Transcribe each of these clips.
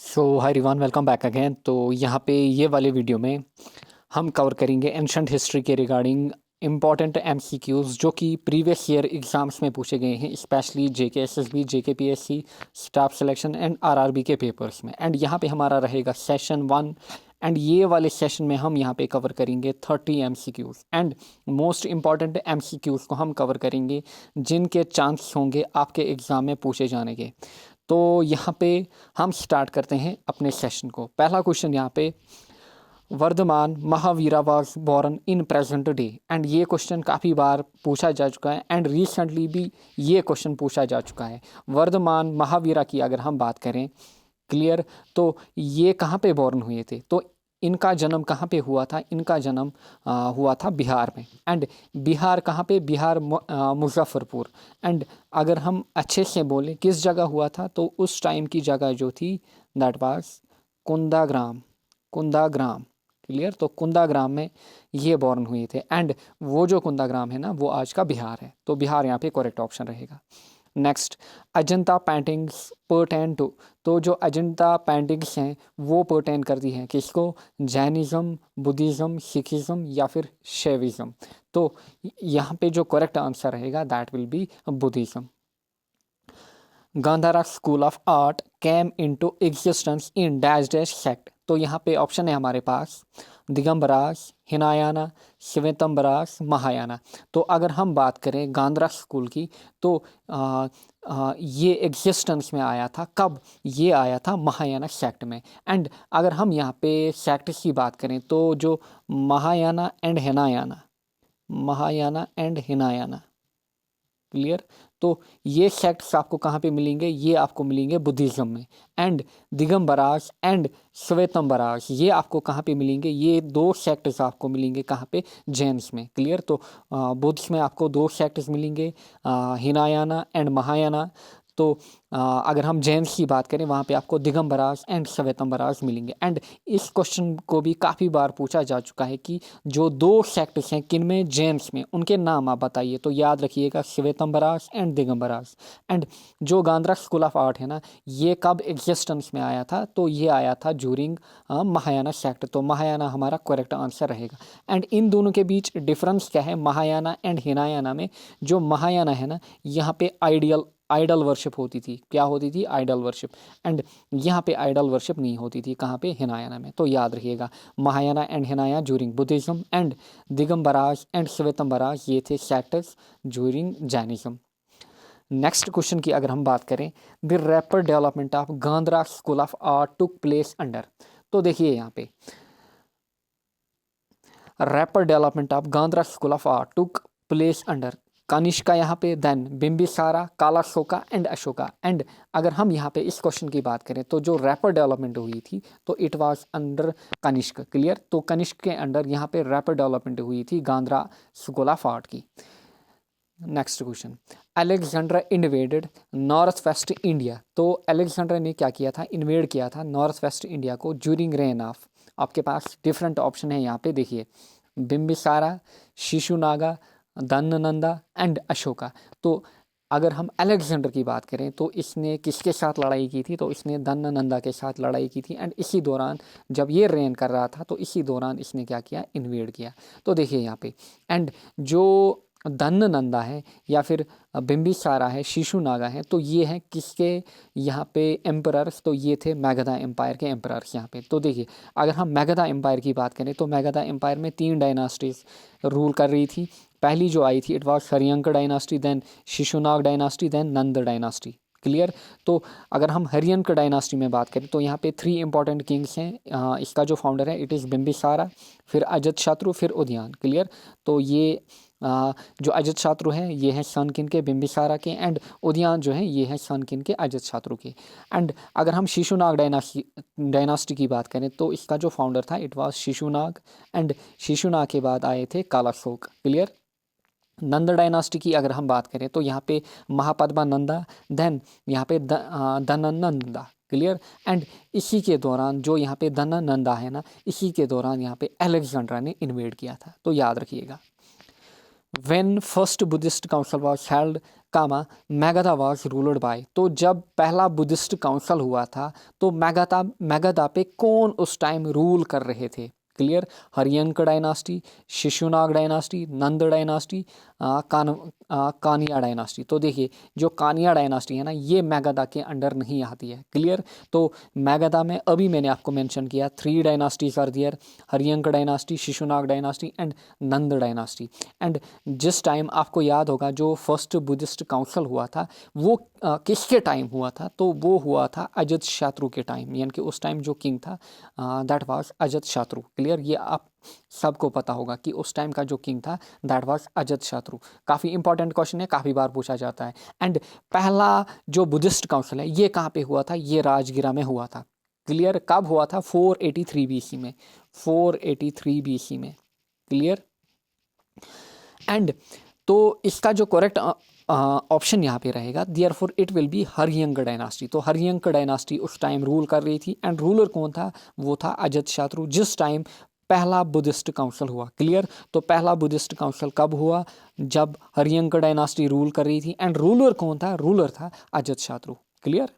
सो हाय रिवान, welcome back again. तो यहाँ पे ये वाले वीडियो में हम कवर करेंगे एंशंट हिस्ट्री के रिगार्डिंग इम्पॉर्टेंट एमसीक्यूज जो कि प्रीवियस ईयर एग्जाम्स में पूछे गए हैं, specially JK SSB, JK PSC, staff selection and RRB के पेपर्स में। एंड यहाँ पे हमारा रहेगा सेशन 1। एंड ये वाले सेशन में हम यहाँ पे कवर करेंगे 30 MCQs and most important MCQs को हम कवर करेंगे जिनके चांस होंगे आपके एग्ज़ाम में पूछे जाने के। तो यहाँ पे हम स्टार्ट करते हैं अपने सेशन को। पहला क्वेश्चन यहाँ पे, Vardhaman Mahavira was born in present day. And ये क्वेश्चन काफ़ी बार पूछा जा चुका है एंड रिसेंटली भी ये क्वेश्चन पूछा जा चुका है। वर्धमान महावीरा की अगर हम बात करें, क्लियर, तो ये कहाँ पे बॉर्न हुए थे? तो इनका जन्म कहाँ पे हुआ था? इनका जन्म हुआ था बिहार में। एंड बिहार कहाँ पे? बिहार मुजफ्फरपुर। एंड अगर हम अच्छे से बोलें किस जगह हुआ था, तो उस टाइम की जगह जो थी that was Kundagram. Kundagram, clear. तो कुंदाग्राम में ये बॉर्न हुए थे एंड वो जो कुंदाग्राम है ना, वो आज का बिहार है। तो बिहार यहाँ पे करेक्ट ऑप्शन रहेगा। Next, Ajanta paintings pertain to. तो जो अजंता पेंटिंग्स हैं वो पर्टेन करती हैं किसको? जैनिज़्म, बुद्धिज़्म, सिखिज़्म या फिर शैविज़्म। तो यहाँ पे जो करेक्ट आंसर रहेगा that will be Buddhism. Gandhara school of art came into existence in dash dash sect. तो यहाँ पे ऑप्शन है हमारे पास दिगंबरास, हिनायाना, श्वेतंबरास, महायाना। तो अगर हम बात करें गांधारा स्कूल की, तो ये एग्जिस्टेंस में आया था कब? ये आया था महायाना सेक्ट में। एंड अगर हम यहाँ पे सेक्ट की बात करें, तो जो Mahayana and Hinayana, Mahayana and Hinayana, clear. तो ये सेक्ट्स आपको कहाँ पे मिलेंगे? ये आपको मिलेंगे बुद्धिज्म में। एंड दिगंबरास एंड श्वेतंबरास ये आपको कहाँ पे मिलेंगे? ये दो सेक्ट्स आपको मिलेंगे कहाँ पे? जैन्स में, क्लियर। तो बुद्ध में आपको दो सेक्ट्स मिलेंगे, हिनायाना एंड महायाना। तो अगर हम जैन्स की बात करें, वहाँ पे आपको दिगंबरास एंड श्वेतंबरास मिलेंगे। एंड इस क्वेश्चन को भी काफ़ी बार पूछा जा चुका है कि जो दो सेक्ट्स हैं किन में? जैन्स में, उनके नाम आप बताइए। तो याद रखिएगा श्वेतंबरास एंड दिगंबरास। एंड जो गांधारा स्कूल ऑफ आर्ट है ना, ये कब एग्जिस्टेंस में आया था? तो ये आया था ज्यूरिंग महायाना सेक्ट। तो महायाना हमारा करेक्ट आंसर रहेगा। एंड इन दोनों के बीच डिफरेंस क्या है महायाना एंड हिनायाना में? जो महायाना है ना, यहाँ पे आइडल वर्शिप होती थी। क्या होती थी? Idol worship. एंड यहाँ पे आइडल वर्शिप नहीं होती थी। कहाँ पे? हिनायाना में। तो याद रखिएगा Mahayana and Hinaya during Buddhism and Digambaras and Shvetambaras ये थे sectors during Jainism. Next question की अगर हम बात करें, the rapid development of Gandhara school of art took place under. तो देखिए यहाँ पे rapid development of Gandhara school of art took place under Kanishka, यहाँ पे then Bimbisara, Kalashoka and Ashoka. And अगर हम यहाँ पे इस क्वेश्चन की बात करें, तो जो रैपिड डेवलपमेंट हुई थी तो it was under Kanishka, clear. तो कनिष्क के अंडर यहाँ पे रैपिड डेवलपमेंट हुई थी गांधारा स्कूल ऑफ आर्ट की। Next question, Alexander invaded north west India. तो अलेक्जेंडर ने क्या किया था? इन्वेड किया था नॉर्थ वेस्ट इंडिया को ज्यूरिंग रेन ऑफ, आपके पास डिफरेंट ऑप्शन है यहाँ पे देखिए, बिंबिसारा, शिशुनागा, धननंदा एंड अशोका। तो अगर हम अलेक्जेंडर की बात करें, तो इसने किसके साथ लड़ाई की थी? तो इसने धननंदा के साथ लड़ाई की थी। एंड इसी दौरान जब ये रेन कर रहा था, तो इसी दौरान इसने क्या किया? इन्वेड किया। तो देखिए यहाँ पे, एंड जो धननंदा है या फिर बिंबिसारा है, शिशुनागा है, तो ये हैं किसके यहाँ पे एम्परर्स? तो ये थे मगधा एम्पायर के एम्परर्स यहाँ पे। तो देखिए अगर हम मगधा एम्पायर की बात करें, तो मगधा एम्पायर में 3 डायनास्टीज रूल कर रही थी। पहली जो आई थी it was Haryanka dynasty, then Shishunaga dynasty, then Nanda dynasty, clear. तो अगर हम हरियंक डायनास्टी में बात करें, तो यहाँ पे 3 इंपॉर्टेंट किंग्स हैं। इसका जो फाउंडर है इट इज़ बिंबिसारा, फिर अजातशत्रु, फिर उदयन, क्लियर। तो ये जो अजातशत्रु हैं ये हैं सन किन के? बिंबिसारा के। एंड उदयन जो है ये हैं सन किन के? अजातशत्रु के। एंड अगर हम शिशुनाग डायनास्टी की बात करें, तो इसका जो फाउंडर था it was Shishunaga. And Shishunaga के बाद आए थे कालाशोक, क्लियर। नंद डायनास्टी की अगर हम बात करें, तो यहाँ पे महापद्मा नंदा, देन यहाँ पे धननंदा, क्लियर। एंड इसी के दौरान जो यहाँ पे धननंदा है ना, इसी के दौरान यहाँ पे अलेक्जेंड्रा ने इन्वेड किया था। तो याद रखिएगा। When first Buddhist council was held, comma Magadha was ruled by. तो जब पहला बुद्धिस्ट काउंसिल हुआ था तो मैगधा पे कौन उस टाइम रूल कर रहे थे? Clear, Haryanka dynasty, Shishunaga dynasty, नंद डायनास्टी, कानिया डायनास्टी। तो देखिए जो कानिया डायनास्टी है ना ये मैगधा के अंडर नहीं आती है। क्लियर, तो मैगधा में अभी मैंने आपको मेंशन किया 3 dynasties are there, Haryanka dynasty, Shishunaga dynasty and Nanda dynasty. And जिस टाइम आपको याद होगा जो फर्स्ट बुद्धिस्ट काउंसिल हुआ था वो किसके टाइम हुआ था? तो वो हुआ था अजात शत्रु के टाइम, यानी कि उस टाइम जो किंग था दैट वाज अजात शत्रु। क्लियर, ये आप सबको पता होगा कि उस टाइम का जो किंग था दैट वाज अजात शत्रु। काफ़ी इंपॉर्टेंट क्वेश्चन है, काफ़ी बार पूछा जाता है। एंड पहला जो बुद्धिस्ट काउंसिल है ये कहाँ पे हुआ था? ये राजगिरा में हुआ था। क्लियर, कब हुआ था? 483 बीसी में, 483 बीसी में। क्लियर, एंड तो इसका जो करेक्ट ऑप्शन यहाँ पे रहेगा therefore it will be Haryanka dynasty. तो हरियंक डायनास्टी उस टाइम रूल कर रही थी एंड रूलर कौन था? वो था अजात शत्रु जिस टाइम पहला बुद्धिस्ट काउंसिल हुआ। क्लियर, तो पहला बुद्धिस्ट काउंसिल कब हुआ? जब हरियंक डायनास्टी रूल कर रही थी एंड रूलर कौन था? रूलर था Ajatashatru. Clear,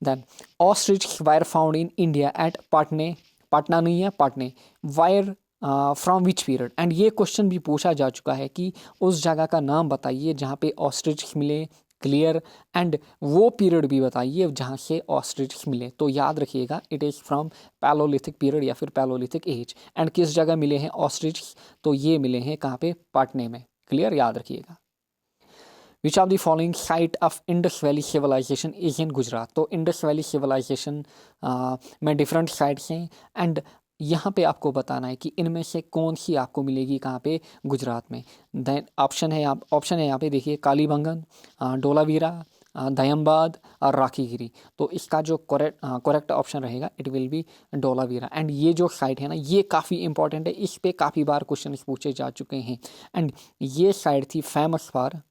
then ostrich were found in India at Patne, Patna नहीं है Patne, were from which period? And ये क्वेश्चन भी पूछा जा चुका है कि उस जगह का नाम बताइए जहाँ पे ऑस्ट्रिच मिले। क्लियर, एंड वो पीरियड भी बताइए जहाँ से ऑस्ट्रिच मिले। तो याद रखिएगा it is from palaeolithic period या फिर पैलोलिथिक एज। एंड किस जगह मिले हैं ऑस्ट्रिच? तो ये मिले हैं कहाँ पे? पाटने में। क्लियर, याद रखिएगा। Which of the following site of Indus valley Civilization is in Gujarat? तो इंडस वैली सिविलाइजेशन में डिफरेंट साइट्स हैं एंड यहाँ पे आपको बताना है कि इनमें से कौन सी आपको मिलेगी कहाँ पे? गुजरात में। देन ऑप्शन है यहाँ पे देखिए कालीबंगन, डोलावीरा, दयमबाद और राखीगिरी। तो इसका जो करेक्ट ऑप्शन रहेगा it will B Dholavira. And ये जो साइट है ना ये काफ़ी इंपॉर्टेंट है, इस पे काफ़ी बार क्वेश्चन पूछे जा चुके हैं। एंड ये साइट थी famous for,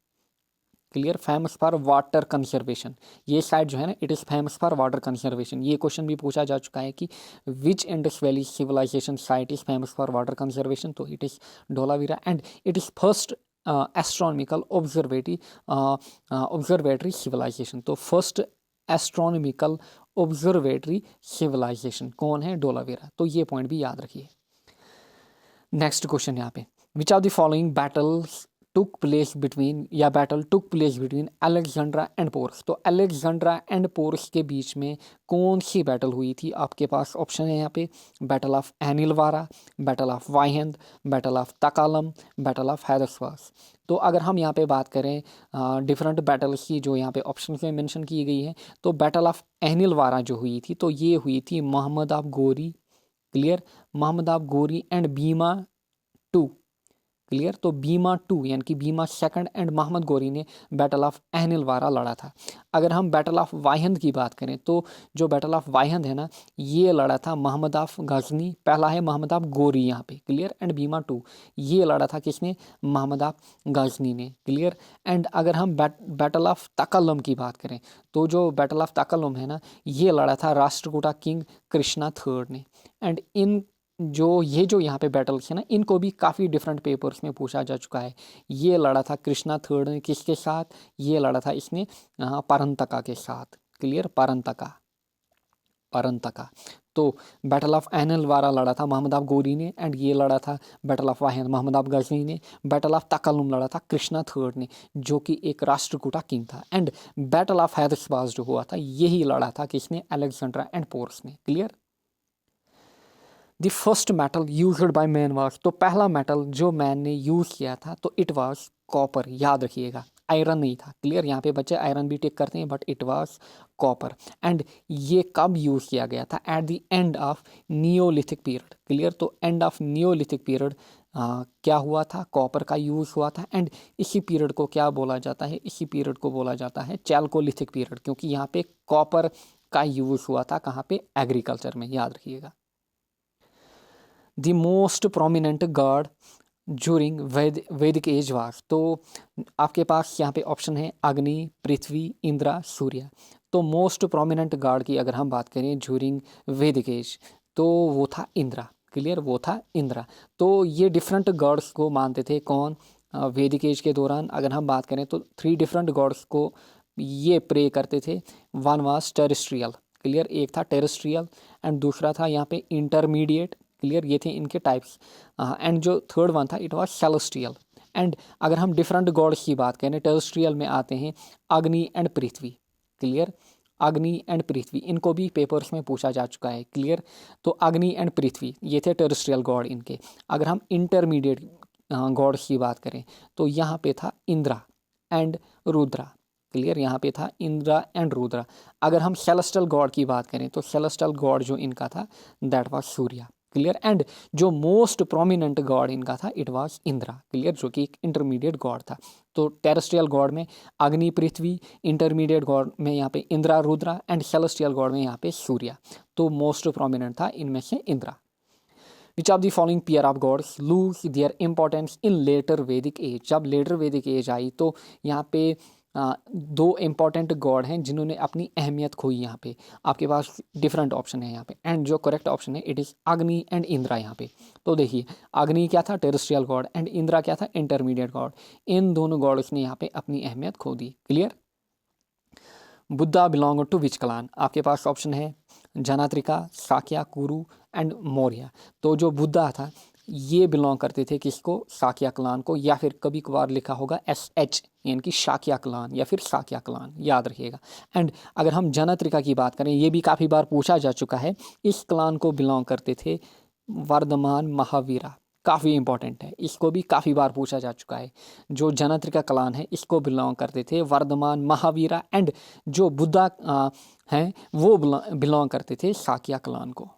clear, famous for water conservation. ये साइट जो है ना it is famous for water conservation. ये क्वेश्चन भी पूछा जा चुका है कि which Indus valley civilization site is famous for water conservation? तो it is Dholavira and it is first astronomical observatory civilization. तो फर्स्ट एस्ट्रोनॉमिकल ऑब्जर्वेटरी सिविलाइजेशन कौन है? डोलावीरा। तो ये पॉइंट भी याद रखिए। नेक्स्ट क्वेश्चन यहाँ पे, which of the following battles took place between, या battle took place between Alexandra and Porus? तो अलेक्जेंड्रा एंड पोरस के बीच में कौन सी बैटल हुई थी? आपके पास ऑप्शन है यहाँ पे, battle of Anhilwara, battle of Waihind, battle of Takkolam, battle of Hydaspes. तो अगर हम यहाँ पे बात करें डिफरेंट बैटल्स की जो यहाँ पे ऑप्शन में मेंशन की गई है, तो बैटल ऑफ एनिलवारा जो हुई थी तो ये हुई थी मोहम्मद ऑफ गोरी। क्लियर, मोहम्मद ऑफ गोरी एंड भीमा टू। क्लियर, तो भीमा टू यानी कि भीमा सेकंड एंड मोहम्मद गोरी ने बैटल ऑफ एहनिलवारा लड़ा था। अगर हम बैटल ऑफ वाहिंद की बात करें तो जो बैटल ऑफ वाहिंद है ना ये लड़ा था मोहम्मद ऑफ गजनी, पहला है मोहम्मद ऑफ गोरी यहाँ पे। क्लियर, एंड भीमा टू ये लड़ा था किसने? मोहम्मद ऑफ गजनी ने। क्लियर, एंड अगर हम बैटल ऑफ तकल्लुम की बात करें तो जो बैटल ऑफ तकल्लुम है ना ये लड़ा था राष्ट्रकूटा किंग कृष्णा थर्ड ने। एंड इन जो ये जो यहाँ पे बैटल्स है ना इनको भी काफ़ी डिफरेंट पेपर्स में पूछा जा चुका है। ये लड़ा था कृष्णा थर्ड ने किसके साथ? ये लड़ा था इसने परंतका के साथ। क्लियर, परंतका, परंतका। तो बैटल ऑफ एहनिलवारा लड़ा था मोहम्मद ऑफ गोरी ने एंड ये लड़ा था battle of Waihind Mohammad of Ghazni ने। बैटल ऑफ तकल्लुम लड़ा था कृष्णा थर्ड ने जो कि एक राष्ट्रकूटा किंग था। एंड बैटल ऑफ हैदर्सबाज जो हुआ था यही लड़ा था किसने? अलेक्जेंड्रा एंड पोरस ने। Clear, the first metal used by man was, तो पहला मेटल जो मैन ने यूज़ किया था तो इट वाज कॉपर। याद रखिएगा, आयरन नहीं था। क्लियर, यहाँ पे बच्चे आयरन भी टिक करते हैं but it was copper. And ये कब यूज़ किया गया था? At the end of Neolithic period. Clear, तो एंड ऑफ नियोलिथिक पीरियड क्या हुआ था? कॉपर का यूज़ हुआ था। एंड इसी पीरियड को क्या बोला जाता है? इसी पीरियड को बोला जाता है चैल्कोलिथिक पीरियड, क्योंकि यहाँ पे कॉपर का यूज़ हुआ था कहाँ पे? एग्रीकल्चर में। याद रखिएगा। The most prominent God during वैदिक एज वाज, तो आपके पास यहाँ पे ऑप्शन है अग्नि, पृथ्वी, इंद्रा, सूर्य। तो मोस्ट प्रोमिनेंट गॉड की अगर हम बात करें ज्यूरिंग वैदिक एज तो वो था इंद्रा। क्लियर, वो था इंद्रा। तो ये डिफरेंट गॉड्स को मानते थे कौन? वैदिक एज के दौरान अगर हम बात करें तो 3 डिफरेंट गॉड्स को ये प्रे करते थे। वन वाज टेरेस्ट्रियल, क्लियर, एक था टेरेस्ट्रियल एंड दूसरा था यहाँ पे इंटरमीडिएट, क्लियर, ये थे इनके टाइप्स। एंड जो थर्ड वन था इट वाज सेलेस्टियल। एंड अगर हम डिफरेंट गॉड्स की बात करें, टेरेस्ट्रियल में आते हैं अग्नि एंड पृथ्वी, क्लियर, अग्नि एंड पृथ्वी, इनको भी पेपर्स में पूछा जा चुका है, क्लियर। तो अग्नि एंड पृथ्वी ये थे टेरेस्ट्रियल गॉड इनके। अगर हम इंटरमीडिएट गॉड्स की बात करें तो यहाँ पे था इंद्रा एंड रुद्रा, क्लियर, यहाँ पे था इंद्रा एंड रुद्रा। अगर हम सेलेस्टियल गॉड की बात करें तो सेलेस्टियल गॉड जो इनका था that was Surya, clear. And जो मोस्ट प्रोमिनेंट गॉड इनका था इट वाज इंद्रा, क्लियर, जो कि एक इंटरमीडिएट गॉड था। तो टेरेस्ट्रियल गॉड में अग्नि पृथ्वी, इंटरमीडिएट गॉड में यहाँ पे Indira Rudra and celestial God में यहाँ पे सूर्य। तो मोस्ट प्रोमिनेंट था इनमें से Indira. Which of the following pair of gods lose their importance in later Vedic age? जब लेटर वैदिक एज आई तो यहाँ पे दो इम्पॉर्टेंट गॉड हैं जिन्होंने अपनी अहमियत खोई। यहाँ पे आपके पास डिफरेंट ऑप्शन है यहाँ पे, एंड जो करेक्ट ऑप्शन है इट इज़ अग्नि एंड इंद्रा यहाँ पे। तो देखिए अग्नि क्या था, टेरेस्ट्रियल गॉड, एंड इंद्रा क्या था, इंटरमीडिएट गॉड। इन दोनों गॉड्स ने यहाँ पे अपनी अहमियत खो दी, clear. Buddha belong to which clan? आपके पास ऑप्शन है जनात्रिका, साक्या, कुरु एंड मौर्य। तो जो बुद्धा था ये बिलोंग करते थे किसको, साक्या क्लान को, या फिर कभी कभार लिखा होगा SH यानी कि शाक्या क्लान या फिर साक्या क्लान, याद रखिएगा। एंड अगर हम जनात्रिका की बात करें, ये भी काफ़ी बार पूछा जा चुका है, इस क्लान को बिलोंग करते थे वर्धमान महावीरा, काफ़ी इंपॉर्टेंट है, इसको भी काफ़ी बार पूछा जा चुका है। जो जनात्रिका क्लान है इसको बिलोंग करते थे वर्धमान महावीरा, एंड जो बुद्धा हैं वो बिलोंग करते थे साक्या क्लान को।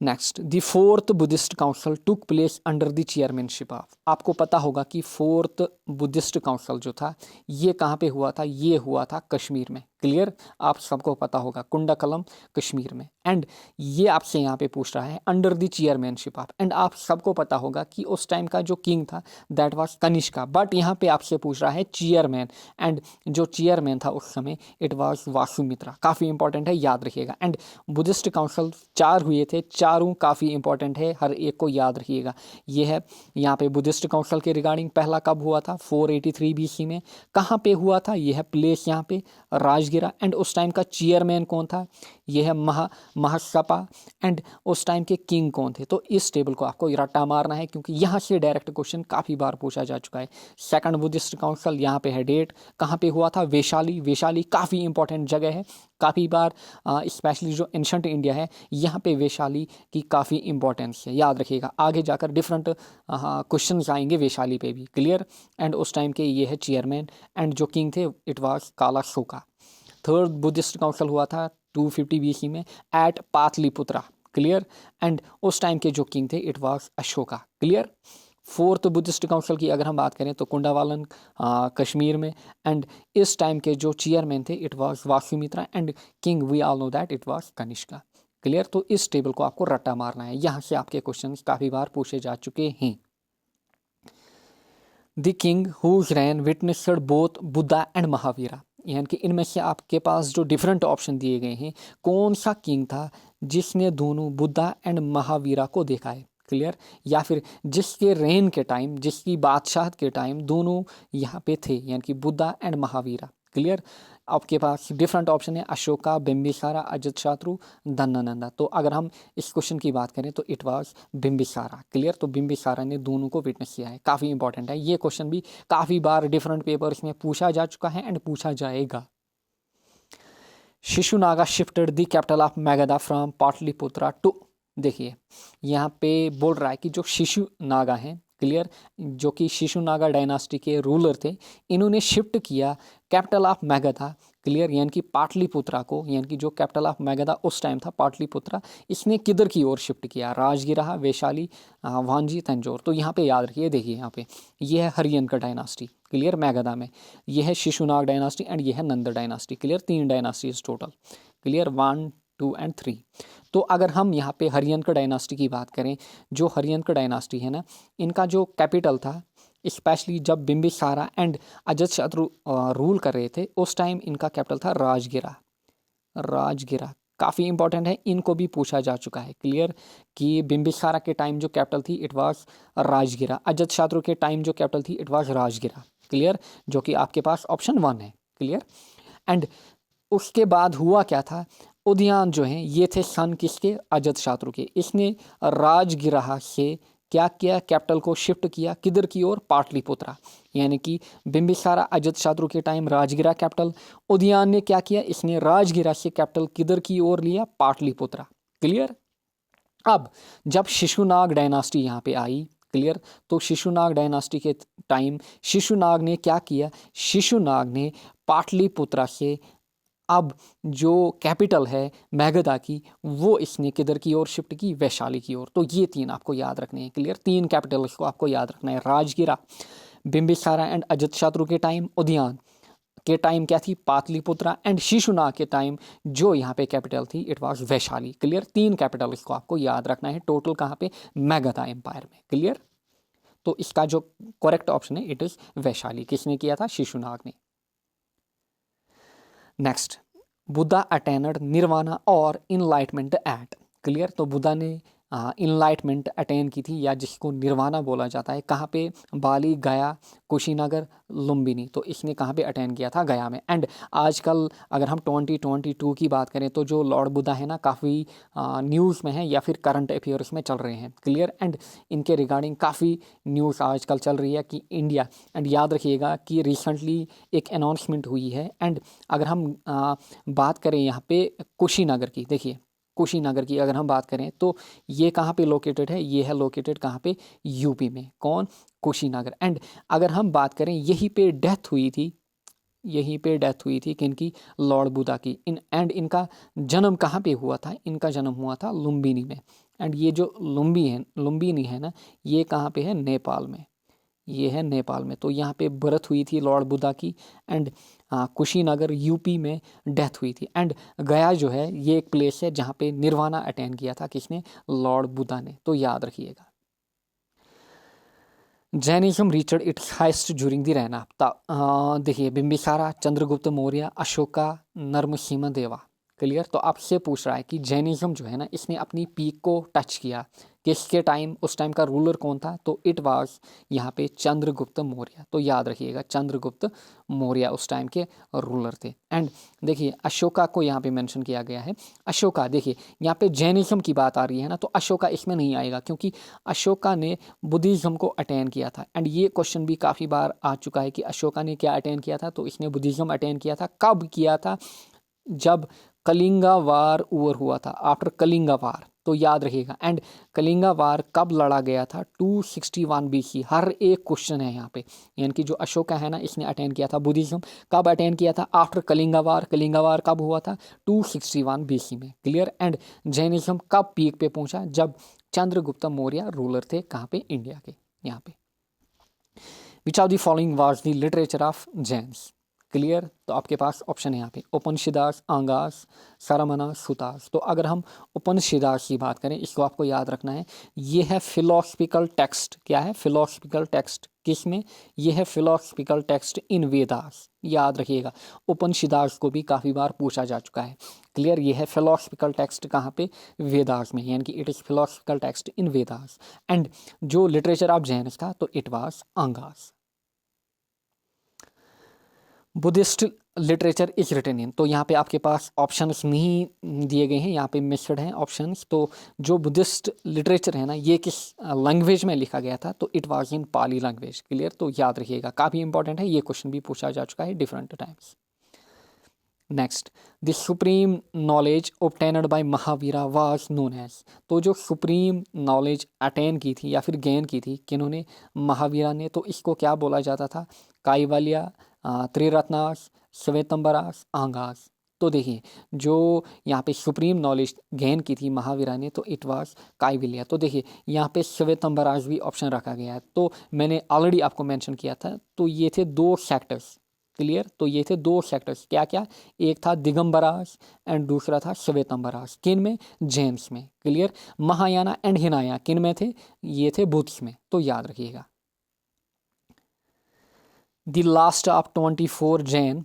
Next, the fourth Buddhist council took place under the chairmanship of. आपको पता होगा कि फोर्थ बुद्धिस्ट काउंसिल जो था ये कहाँ पे हुआ था, ये हुआ था कश्मीर में, क्लियर, आप सबको पता होगा, कुंडकलम कश्मीर में। एंड ये आपसे यहाँ पे पूछ रहा है under the chairmanship of, and आप सबको पता होगा कि उस टाइम का जो किंग था दैट वाज कनिष्का, बट यहाँ पे आपसे पूछ रहा है चेयरमैन, एंड जो चेयरमैन था उस समय इट वाज वासुमित्रा, काफ़ी इंपॉर्टेंट है, याद रखिएगा। एंड बुद्धिस्ट काउंसिल 4 हुए थे, चारों काफ़ी इंपॉर्टेंट है, हर एक को याद रखिएगा। ये है यहाँ पे बुद्धिस्ट काउंसिल के रिगार्डिंग पहला कब हुआ था, 483 BC में। कहाँ पे हुआ था, यह है प्लेस यहाँ पे राजगिरा, एंड उस टाइम का चेयरमैन कौन था, यह है महासपा, एंड उस टाइम के किंग कौन थे। तो इस टेबल को आपको रट्टा मारना है क्योंकि यहाँ से डायरेक्ट क्वेश्चन काफ़ी बार पूछा जा चुका है। सेकंड बुद्धिस्ट काउंसिल यहाँ पे है डेट, कहाँ पे हुआ था, वैशाली। वैशाली काफ़ी इंपॉर्टेंट जगह है, काफ़ी बार स्पेशली जो एंशंट इंडिया है यहाँ पे वैशाली की काफ़ी इंपॉर्टेंस है, याद रखिएगा। आगे जाकर डिफरेंट क्वेश्चन आएंगे वैशाली पे भी, क्लियर। एंड उस टाइम के ये है चेयरमैन, एंड जो किंग थे it was Kalashoka. Third Buddhist council हुआ था 250 BC में एट पाटलिपुत्रा, क्लियर, एंड उस टाइम के जो किंग थे it was Ashoka, clear. Fourth Buddhist council की अगर हम बात करें तो कुंडावालन कश्मीर में, एंड इस टाइम के जो चेयरमैन थे it was Vasumitra, and king we all know that it was Kanishka, clear. तो इस टेबल को आपको रट्टा मारना है, यहाँ से आपके क्वेश्चंस काफ़ी बार पूछे जा चुके हैं। The king whose reign witnessed both Buddha and Mahavira, यानी कि इनमें से आपके पास जो डिफरेंट ऑप्शन दिए गए हैं, कौन सा किंग था जिसने दोनों बुद्धा एंड महावीरा को देखा है, क्लियर, या फिर जिसके रेन के टाइम, जिसकी बादशाहत के टाइम दोनों यहाँ पे थे, यानी कि बुद्धा एंड महावीरा, क्लियर। आपके पास डिफरेंट ऑप्शन है अशोका, बिंबिसारा, अजातशत्रु, धनानंदा। तो अगर हम इस क्वेश्चन की बात करें तो इट वाज बिंबिसारा, क्लियर। तो बिंबिसारा ने दोनों को विटनेस किया है, काफ़ी इंपॉर्टेंट है ये क्वेश्चन भी, काफ़ी बार डिफरेंट पेपर्स में पूछा जा चुका है एंड पूछा जाएगा। Shishunaga shifted the capital of Magadha from Pataliputra to, देखिए यहाँ पे बोल रहा है कि जो शिशु नागा हैं, क्लियर, जो कि शिशु नागा डायनास्टी के रूलर थे, इन्होंने शिफ्ट किया कैपिटल ऑफ मैगधा, क्लियर, यानी कि पाटलिपुत्रा को, यानी कि जो कैपिटल ऑफ मैगधा उस टाइम था पाटलिपुत्रा, इसने किधर की ओर शिफ्ट किया, राजगिरा, वैशाली, वांजी, तंजौर। तो यहाँ पे याद रखिए, देखिए यहाँ पे ये है हरियन का डायनास्टी, क्लियर, मैगधा में, ये है शिशुनाग डायनास्टी एंड ये है Nanda dynasty, clear, 3 dynasties total, clear, 1, 2 and 3। तो अगर हम यहाँ पे हरियनका डायनास्टी की बात करें, जो हरियनका डायनास्टी है ना, इनका जो कैपिटल था, स्पेशली जब बिंबिसारा एंड अजातशत्रु रूल कर रहे थे उस टाइम इनका कैपिटल था राजगिरा, राजगिरा, काफ़ी इंपॉर्टेंट है, इनको भी पूछा जा चुका है। क्लियर कि बिंबिसारा के टाइम जो कैपिटल थी इट वाज राजगिरा, अजातशत्रु के टाइम जो कैपिटल थी इट वाज राजगिरा। क्लियर, जो कि आपके पास ऑप्शन 1 है। क्लियर, एंड उसके बाद हुआ क्या था, उद्यान जो हैं ये थे सन किसके, अजातशत्रु के। इसने राजगिरा से क्या किया, कैपिटल को शिफ्ट किया किधर की ओर, पाटलिपुत्रा। यानी कि बिंबिसारा अजातशत्रु के टाइम राजगिरा कैपिटल, उदयन ने क्या किया, इसने राजगिरा से कैपिटल किधर की ओर लिया, पाटलिपुत्रा। क्लियर, अब जब शिशुनाग डायनास्टी यहाँ पे आई, क्लियर, तो शिशुनाग डायनास्टी के टाइम शिशुनाग ने क्या किया, शिशुनाग ने पाटलिपुत्रा से अब जो कैपिटल है मैगधा की वो इसने किधर की ओर शिफ्ट की, वैशाली की ओर। तो ये 3 आपको याद रखने हैं। क्लियर, 3 कैपिटल को आपको याद रखना है, राजगिरा बिंबिसारा एंड अजातशत्रु के टाइम, उदयन के टाइम क्या थी, पाटलिपुत्रा, एंड शिशुनाग के टाइम जो यहाँ पे कैपिटल थी it was Vaishali. Clear, 3 capital इसको आपको याद रखना है टोटल कहाँ पे, मैगधा एम्पायर में। क्लियर, तो इसका जो करेक्ट ऑप्शन है इट इज वैशाली। किसने किया था, शिशुनाग ने। नेक्स्ट, बुद्धा अटेनड निर्वाणा और इनलाइटमेंट एट। क्लियर, तो बुद्धा ने इनलाइटमेंट अटेन की थी या जिसको निर्वाणा बोला जाता है, कहाँ पे, बाली, गया, कुशीनगर, लुम्बिनी। तो इसने कहाँ पे अटेन किया था, गया में। एंड आजकल अगर हम 2022 की बात करें तो जो लॉर्ड बुद्धा है ना काफ़ी न्यूज़ में है या फिर करंट अफेयर्स में चल रहे हैं। क्लियर, एंड इनके रिगार्डिंग काफ़ी न्यूज़ आजकल चल रही है कि इंडिया, एंड याद रखिएगा कि रिसेंटली एक अनाउंसमेंट हुई है। एंड अगर हम बात करें यहाँ पे कुशीनगर की, देखिए कुशीनगर की अगर हम बात करें तो ये कहाँ पे लोकेटेड है, ये है लोकेटेड कहाँ पे, यूपी में। कौन, कुशीनगर। एंड अगर हम बात करें यहीं पे डेथ हुई थी, यहीं पे डेथ हुई थी किनकी, लॉर्ड बुद्धा की। इनका जन्म कहाँ पे हुआ था, इनका जन्म हुआ था लुम्बिनी में। एंड ये जो लुम्बिनी है ना, ये कहाँ पे है, नेपाल में। ये है नेपाल में। तो यहाँ पे बर्थ हुई थी लॉर्ड बुद्धा की। एंड कुशीनगर यूपी में डेथ हुई थी। एंड गया जो है ये एक प्लेस है जहाँ पे निर्वाणा अटेन किया था, किसने, लॉर्ड बुद्धा ने। तो याद रखिएगा। Jainism reached its highest during the reign of, देखिए बिंबिसारा, चंद्रगुप्त मौर्य, अशोका, नरसिम्हा देवा। क्लियर, तो आपसे पूछ रहा है कि जैनिज्म जो है ना इसने अपनी पीक को टच किया किसके टाइम, उस टाइम का रूलर कौन था, तो इट वाज यहाँ पे चंद्रगुप्त मौर्य। तो याद रखिएगा चंद्रगुप्त मौर्य उस टाइम के रूलर थे। एंड देखिए अशोका को यहाँ पे मेंशन किया गया है। अशोका, देखिए यहाँ पे जैनिज्म की बात आ रही है ना, तो अशोका इसमें नहीं आएगा क्योंकि अशोका ने बुद्धिज़्म को अटेन किया था। एंड ये क्वेश्चन भी काफ़ी बार आ चुका है कि अशोका ने क्या अटेन किया था, तो इसने बुद्धिज़्म अटेन किया था। कब किया था, जब कलिंगा वार ओवर हुआ था, आफ्टर कलिंगा वार। तो याद रखिएगा। एंड कलिंगा वार कब लड़ा गया था, 261 BC। हर एक क्वेश्चन है यहाँ पे, यानी कि जो अशोका है ना इसने अटेन किया था बुद्धिज्म, कब अटेन किया था, आफ्टर कलिंगा वार। कलिंगा वार कब हुआ था, 261 BC में। क्लियर, एंड जैनिज्म कब पीक पे पहुंचा, जब चंद्रगुप्त मौर्य रूलर थे, कहाँ पे, इंडिया के यहाँ पे। Which of the following was the literature of Jains. Clear, तो आपके पास ऑप्शन है यहाँ पे, उपनिषदास, आंगास, सरमना, सुतास। तो अगर हम उपनिषदास की बात करें, इसको आपको याद रखना है, ये है फिलोसफिकल टेक्स्ट। क्या है, फिलोसफिकल टेक्स्ट। किस में, ये है फिलोसफिकल टेक्स्ट इन वेदास। याद रखिएगा, उपनिषदास को भी काफ़ी बार पूछा जा चुका है। क्लियर, ये है फिलोसफिकल टेक्स्ट कहाँ पे, वेदास में, यानी कि it is philosophical text in Vedas. And जो लिटरेचर ऑफ जैन्स था तो it was Angas. Buddhist literature is written in, तो यहाँ पे आपके पास ऑप्शंस नहीं दिए गए हैं, यहाँ पे मिक्सड हैं ऑप्शंस। तो जो बुद्धिस्ट लिटरेचर है ना ये किस लैंग्वेज में लिखा गया था, तो it was in Pali language. Clear, तो याद रखिएगा, काफ़ी इंपॉर्टेंट है, ये क्वेश्चन भी पूछा जा चुका है different times. Next, the supreme knowledge obtained by Mahavira was known as. तो जो सुप्रीम नॉलेज अटेन की थी या फिर गेन की थी किन्होंने, महावीरा ने, तो इसको क्या बोला जाता था, काइवल्या, त्रिरत्नास, श्वेतंबरास, आंगास। तो देखिए जो यहाँ पे सुप्रीम नॉलेज गेन की थी महावीरा ने, तो इट वाज काइवल्या। तो देखिए यहाँ पे श्वेतंबरास भी ऑप्शन रखा गया है, तो मैंने ऑलरेडी आपको मेंशन किया था। तो ये थे 2 सेक्टर्स। क्लियर, तो ये थे 2 सेक्टर्स, क्या क्या, एक था दिगंबरास एंड दूसरा था श्वेतंबरास। किन में, जैन्स में। क्लियर, महायाना एंड हिनाया किन में थे, ये थे बुद्ध में। तो याद रखिएगा। द लास्ट ऑफ 24 जैन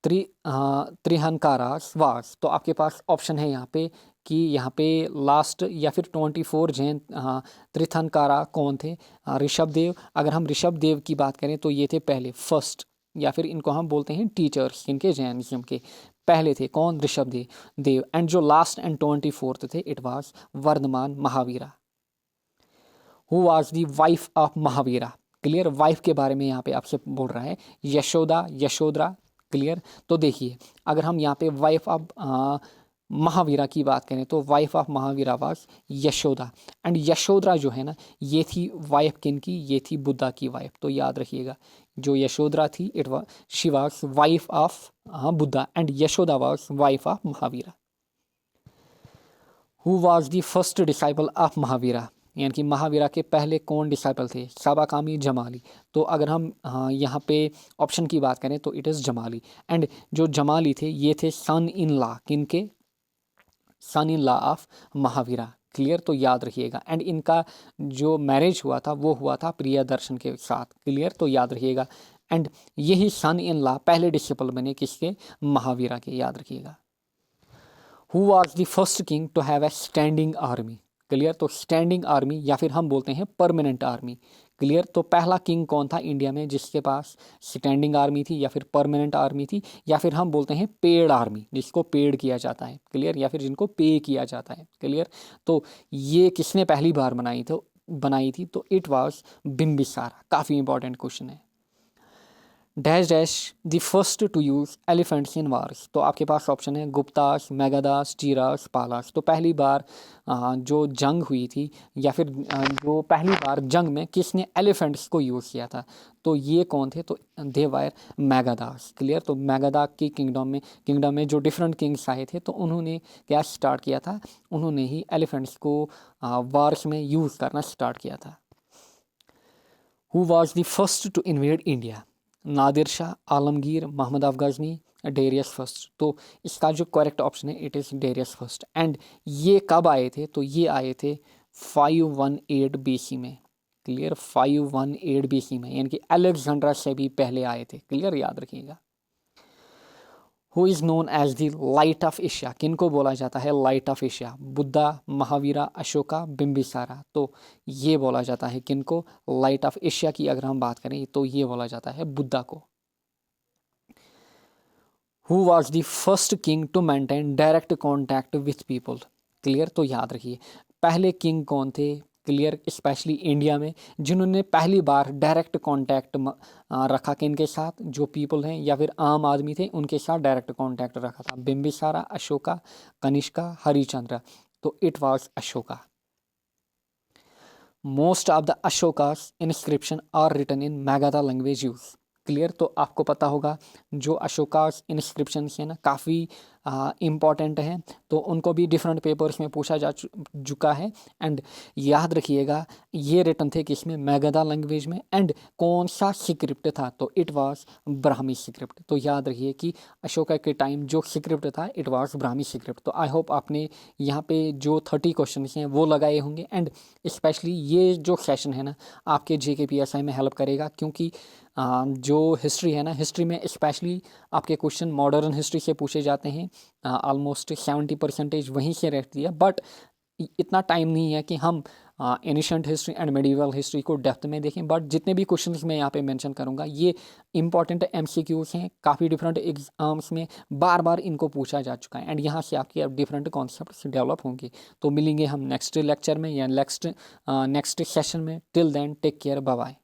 त्रिहंकारास वास। तो आपके पास ऑप्शन है यहाँ पे कि यहाँ पे लास्ट या फिर 24 जैन तीर्थंकारा कौन थे? ऋषभ देव। अगर हम ऋषभ देव की बात करें तो ये थे पहले फर्स्ट, या फिर इनको हम बोलते हैं टीचर्स, इनके जैनिज्म के पहले थे कौन? ऋषभ देव। एंड जो लास्ट एंड 24th थे it was Vardhaman Mahavira. Who was the wife of Mahavira? Clear, wife के बारे में यहाँ पे आपसे बोल रहा है, यशोदा। क्लियर, तो देखिए अगर हम यहाँ पे वाइफ ऑफ महावीरा की बात करें तो wife of Mahavira was Yashoda. And Yashoda जो है ना, ये थी वाइफ किन की? ये थी बुद्धा की वाइफ। तो याद रखिएगा, जो यशोदा थी it was she was wife of Buddha, and Yashoda was wife of Mahavira. Who was the first disciple of Mahavira? यानी कि महावीरा के पहले कौन डिसाइपल थे? साबाकामी, जमाली। तो अगर हम यहाँ पे ऑप्शन की बात करें तो इट इज़ जमाली। एंड जो जमाली थे ये थे सन इन लॉ, किनके? Son in law of Mahavira. Clear, तो याद रखिएगा। एंड इनका जो मैरिज हुआ था वो हुआ था प्रियदर्शन के साथ। क्लियर, तो याद रखिएगा। एंड यही सन इन लॉ पहले डिसिपल बने किसके? महावीरा के, याद रखिएगा। Who was the first king to have a standing army? Clear, तो स्टैंडिंग आर्मी या फिर हम बोलते हैं परमानेंट आर्मी। क्लियर, तो पहला किंग कौन था इंडिया में जिसके पास स्टैंडिंग आर्मी थी या फिर परमानेंट आर्मी थी, या फिर हम बोलते हैं पेड आर्मी, जिसको पेड किया जाता है। क्लियर, या फिर जिनको पे किया जाता है। क्लियर, तो ये किसने पहली बार बनाई थी? तो इट वाज बिम्बिसारा। काफ़ी इंपॉर्टेंट क्वेश्चन है। Dash dash the first to use elephants in wars? तो आपके पास ऑप्शन है गुप्तास, मेगादास, चीरास, पालास। तो पहली बार जो जंग हुई थी या फिर जो पहली बार जंग में किसने एलिफेंट्स को यूज़ किया था? तो ये कौन थे? तो दे वर मेगादास। क्लियर, तो मेगादा की किंगडम में जो डिफरेंट किंग्स आए थे तो उन्होंने क्या स्टार्ट किया था? उन्होंने ही एलिफेंट्स को वार्स में यूज़ करना स्टार्ट किया था। Who was the first to invade India? Nadir Shah, Alamgir, Mohammad अफगजनी, डेरियस फर्स्ट। तो इसका जो करेक्ट ऑप्शन है it is Darius first. And ये कब आए थे? तो ये आए थे 518 BC में। क्लियर, 518 BC में, यानी कि अलेक्जेंड्रा से भी पहले आए थे। क्लियर, याद रखिएगा। Who is known as the light of Asia? किनको बोला जाता है light of Asia? Buddha, Mahavira, Ashoka, Bimbisara. तो ये बोला जाता है किनको? लाइट ऑफ एशिया की अगर हम बात करें तो ये बोला जाता है बुद्धा को। Who was the first king to maintain direct contact with people? Clear, तो याद रखिए पहले किंग कौन थे? क्लियर, स्पेशली इंडिया में जिन्होंने पहली बार डायरेक्ट कांटेक्ट रखा किनके साथ? जो पीपल हैं या फिर आम आदमी थे उनके साथ डायरेक्ट कांटेक्ट रखा था। बिम्बिसारा, अशोका, कनिष्का, हरिचंद्र। तो it was Ashoka. Most of the Ashoka's inscription are written in Magadha language use. Clear, तो आपको पता होगा जो अशोकास इंस्क्रिप्शन है ना काफ़ी इम्पॉर्टेंट हैं, तो उनको भी डिफरेंट पेपर्स में पूछा जा चुका है। एंड याद रखिएगा ये रिटन थे किसमें? मैगधा लैंग्वेज में। एंड कौन सा स्क्रिप्ट था? तो इट वाज ब्राह्मी स्क्रिप्ट। तो याद रखिए कि अशोका के टाइम जो स्क्रिप्ट था इट वाज ब्राह्मी स्क्रिप्ट। तो आई होप आपने यहाँ पे जो 30 क्वेश्चन हैं वो लगाए होंगे। एंड स्पेशली ये जो सेशन है ना आपके JKPSI में हेल्प करेगा, क्योंकि जो हिस्ट्री है ना, हिस्ट्री में स्पेशली आपके क्वेश्चन मॉडर्न हिस्ट्री से पूछे जाते हैं। ऑलमोस्ट 70% वहीं से रहती है। बट इतना टाइम नहीं है कि हम ancient history and medieval history को डेप्थ में देखें। बट जितने भी क्वेश्चंस मैं यहाँ पे मेंशन करूँगा ये इंपॉर्टेंट MCQs हैं, काफ़ी डिफरेंट एग्जाम्स में बार बार इनको पूछा जा चुका है। एंड यहाँ से आपके अब डिफरेंट कॉन्सेप्ट्स डेवलप होंगे। तो मिलेंगे हम नेक्स्ट लेक्चर में या नेक्स्ट सेशन में। Till then take care, bye bye.